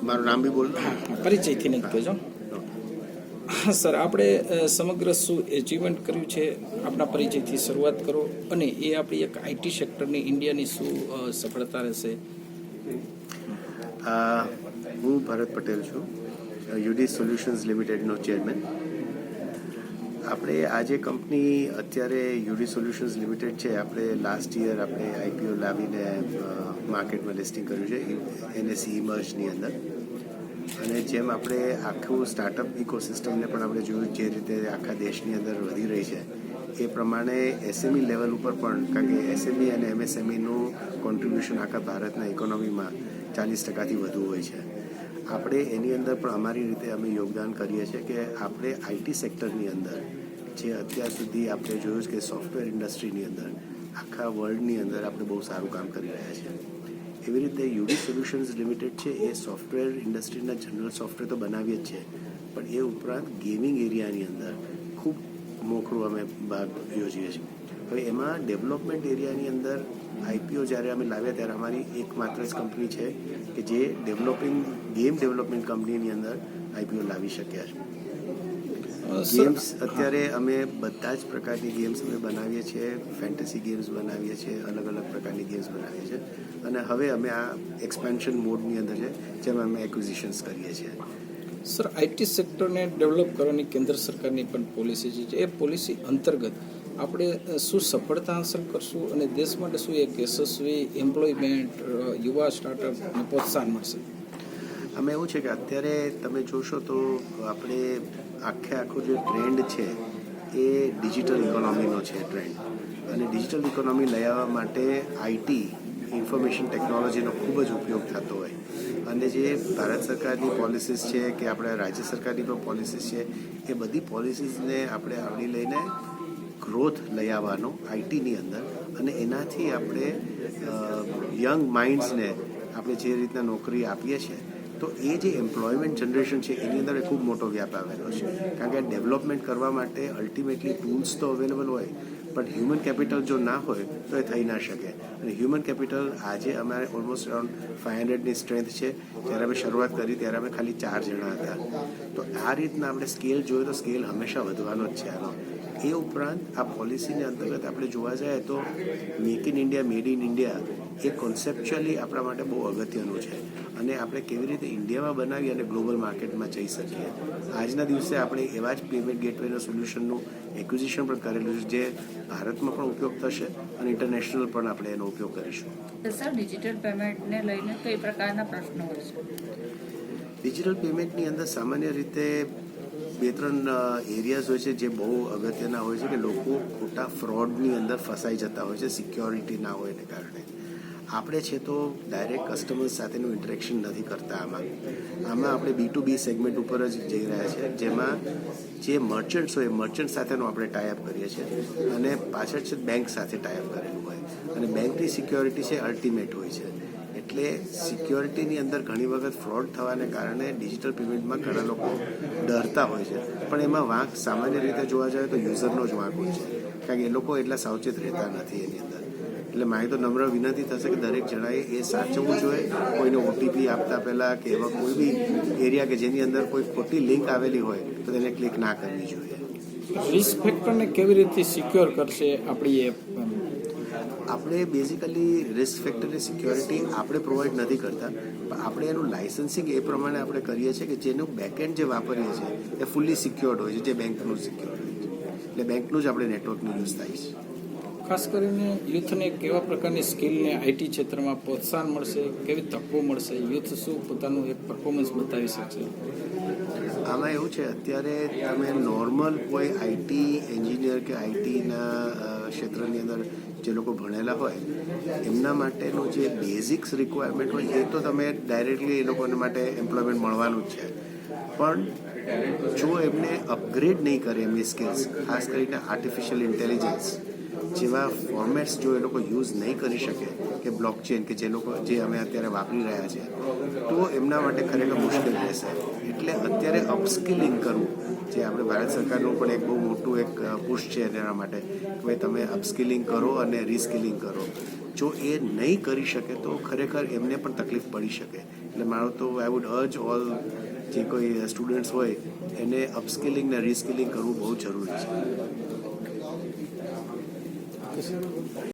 મારું નામ બી બોલ. પરિચયથી નહીં કહેજો. હા સર, આપણે સમગ્ર શું એચિવમેન્ટ કર્યું છે આપણા પરિચયથી શરૂઆત કરો, અને એ આપણી એક આઈટી સેક્ટરની ઇન્ડિયાની શું સફળતા રહેશે. હું ભરત પટેલ છું, યુડી સોલ્યુશન્સ લિમિટેડનો ચેરમેન. આપણે આ જે કંપની અત્યારે યુડી સોલ્યુશન્સ લિમિટેડ છે, આપણે લાસ્ટ યર આપણે આઈપીઓ લાવીને માર્કેટમાં લિસ્ટિંગ કર્યું છે એનએસઈ ઇમર્જની અંદર. અને જેમ આપણે આખું સ્ટાર્ટઅપ ઇકોસિસ્ટમને પણ આપણે જોયું જે રીતે આખા દેશની અંદર વધી રહી છે એ પ્રમાણે એસએમઈ લેવલ ઉપર પણ, કારણ કે એસએમઈ અને એમએસએમઈનું કોન્ટ્રીબ્યુશન આખા ભારતના ઇકોનોમીમાં 40%થી વધુ હોય છે. આપણે એની અંદર પણ અમારી રીતે અમે યોગદાન કરીએ છીએ કે આપણે આઈટી સેક્ટરની અંદર જે અત્યાર સુધી આપણે જોયું છે કે સોફ્ટવેર ઇન્ડસ્ટ્રીની અંદર આખા વર્લ્ડની અંદર આપણે બહુ સારું કામ કરી રહ્યા છીએ. એવી રીતે યુડી સોલ્યુશન્સ લિમિટેડ છે એ સોફ્ટવેર ઇન્ડસ્ટ્રીના જનરલ સોફ્ટવેર તો બનાવીએ જ છે, પણ એ ઉપરાંત ગેમિંગ એરિયાની અંદર ખૂબ મોખરું અમે ભાગ યોજીએ છીએ. હવે એમાં ડેવલપમેન્ટ એરિયાની અંદર આઈપીઓ જ્યારે અમે લાવ્યા ત્યારે અમારી એકમાત્ર જ કંપની છે કે જે ગેમ ડેવલપમેન્ટ કંપનીની અંદર આઈપીઓ લાવી શક્યા છે. ગેમ્સ અત્યારે અમે બધા જ પ્રકારની ગેમ્સ અમે બનાવીએ છીએ, ફેન્ટસી ગેમ્સ બનાવીએ છીએ, અલગ અલગ પ્રકારની ગેમ્સ બનાવીએ છીએ. અને હવે અમે આ એક્સપેન્શન મોડની અંદર છે જેમાં અમે એક્વિઝિશન્સ કરીએ છીએ. સર, આઈટી સેક્ટરને ડેવલપ કરવાની કેન્દ્ર સરકારની પણ પોલિસી છે. એ પોલિસી અંતર્ગત આપણે શું સફળતા હાંસલ કરશું અને દેશ માટે શું એક યશસ્વી એમ્પ્લોયમેન્ટ, યુવા સ્ટાર્ટઅપને પ્રોત્સાહન મળશે? આમાં એવું છે કે અત્યારે તમે જોશો તો આપણે આખો જે ટ્રેન્ડ છે એ ડિજિટલ ઇકોનોમીનો છે ટ્રેન્ડ. અને ડિજિટલ ઇકોનોમી લઈ આવવા માટે આઈટી, ઇન્ફોર્મેશન ટેકનોલોજીનો ખૂબ જ ઉપયોગ થતો હોય. અને જે ભારત સરકારની પોલિસીસ છે કે આપણે રાજ્ય સરકારની પણ પોલિસીસ છે, એ બધી પોલિસીસને આપણે આવડી લઈને ગ્રોથ લઈ આવવાનો આઈટીની અંદર, અને એનાથી આપણે યંગ માઇન્ડ્સને આપણે જે રીતના નોકરી આપીએ છીએ તો એ જે એમ્પ્લોયમેન્ટ જનરેશન છે એની અંદર ખૂબ મોટો વ્યાપ આવેલો છે. કારણ કે ડેવલપમેન્ટ કરવા માટે અલ્ટિમેટલી ટૂલ્સ તો અવેલેબલ હોય, પણ હ્યુમન કેપિટલ જો ના હોય તો એ થઈ ના શકે. અને હ્યુમન કેપિટલ આજે અમારે ઓલમોસ્ટ અરાઉન્ડ 500ની સ્ટ્રેન્થ છે. જ્યારે અમે શરૂઆત કરી ત્યારે અમે ખાલી 4 જણા હતા. તો આ રીતના આપણે સ્કેલ જોઈએ તો સ્કેલ હંમેશા વધવાનો જ છે આનો. એ ઉપરાંત આ પોલિસીને અંતર્ગત આપણે જોવા જાય તો make in India, made in India એ કોન્સેપ્ચ્યુઅલી આપણા માટે બહુ અગત્યનું છે. અને આપણે કેવી રીતે ઇન્ડિયામાં બનાવી અને ગ્લોબલ માર્કેટમાં જઈ શકીએ. આજના દિવસે આપણે એવા જ પેમેન્ટ ગેટવેના સોલ્યુશનનું એક્વિઝિશન પણ કરેલું છે જે ભારતમાં પણ ઉપયોગ થશે અને ઇન્ટરનેશનલ પણ આપણે એનો ઉપયોગ કરીશું. સર, ડિજિટલ પેમેન્ટને લઈને કઈ પ્રકારના પ્રશ્નો હોય છે? ડિજિટલ પેમેન્ટની અંદર સામાન્ય રીતે 2-3 એરિયાઝ હોય છે જે બહુ અગત્યના હોય છે કે લોકો ખોટા ફ્રોડની અંદર ફસાઈ જતા હોય છે સિક્યોરિટી ના હોયને કારણે. આપણે છે તો ડાયરેક્ટ કસ્ટમર્સ સાથેનું ઇન્ટરેક્શન નથી કરતા. આમાં આપણે B2B સેગમેન્ટ ઉપર જ જઈ રહ્યા છે, જેમાં જે મર્ચન્ટ્સ હોય મર્ચન્ટ સાથેનો આપણે ટાઈઅપ કરીએ છીએ, અને પાછળ છે બેંક સાથે ટાઈઅપ કરેલું હોય. અને બેંકની સિક્યોરિટી છે અલ્ટિમેટ હોય છે. એટલે સિક્યોરિટીની અંદર ઘણી વખત ફ્રોડ થવાને કારણે ડિજિટલ પેમેન્ટમાં ઘણા લોકો ડરતા હોય છે, પણ એમાં વાંક સામાન્ય રીતે જોવા જાય તો યુઝરનો જ વાંક હોય છે, કારણ કે એ લોકો એટલા સાવચેત રહેતા નથી એની અંદર. એટલે મારી તો નમ્ર વિનંતી થશે કે દરેક જણાએ એ સાચવવું જોઈએ. કોઈને ઓટીપી આપતા પહેલાં કે એવા કોઈ બી એરિયા કે જેની અંદર કોઈ ખોટી લિંક આવેલી હોય તો તેને ક્લિક ના કરવી જોઈએ. રિસ્ક ફેક્ટરને કેવી રીતે સિક્યોર કરશે આપણી એપ? આપણે બેઝિકલી રિસ્ક ફેક્ટરની સિક્યોરિટી આપણે પ્રોવાઈડ નથી કરતા, પણ આપણે એનું લાઇસન્સિંગ એ પ્રમાણે આપણે કરીએ છીએ કે જેનું બેકએન્ડ જે વાપરીએ છીએ એ ફૂલ્લી સિક્યોર્ડ હોય છે, જે બેંકનું સિક્યોર્ડ હોય છે. એટલે બેંકનું જ આપણે નેટવર્કનું યુઝ થાય છે. ખાસ કરીને યુથને કેવા પ્રકારની સ્કિલને આઈટી ક્ષેત્રમાં પ્રોત્સાહન મળશે, કેવી તકો મળશે, યુથ શું પોતાનું એક પરફોર્મન્સ બતાવી શકશે? આમાં એવું છે, અત્યારે તમે નોર્મલ કોઈ આઈટી એન્જિનિયર કે આઈટીના ક્ષેત્રની અંદર જે લોકો ભણેલા હોય એમના માટેનું જે બેઝિક્સ રિક્વાયરમેન્ટ હોય એ તો તમે ડાયરેક્ટલી એ લોકોને માટે એમ્પ્લોયમેન્ટ મળવાનું જ છે. પણ જો એમને અપગ્રેડ નહીં કરે એમની સ્કિલ્સ, ખાસ કરીને આર્ટિફિશિયલ ઇન્ટેલિજન્સ જેવા ફોર્મેટ્સ જો એ લોકો યુઝ નહીં કરી શકે કે બ્લોકચેન કે જે અમે અત્યારે વાપરી રહ્યા છે, તો એમના માટે ખરેખર મુશ્કેલ રહેશે. એટલે અત્યારે અપસ્કિલિંગ કરવું, જે આપણે ભારત સરકારનું પણ એક બહુ મોટું એક પુશ છે એના માટે કે ભાઈ તમે અપસ્કિલિંગ કરો અને રિસ્કિલિંગ કરો. જો એ નહીં કરી શકે તો ખરેખર એમને પણ તકલીફ પડી શકે. એટલે મારું તો આઈ વુડ અર્જ ઓલ જે કોઈ સ્ટુડન્ટ્સ હોય એને અપસ્કિલિંગ ને રિસ્કિલિંગ કરવું બહુ જરૂરી છે.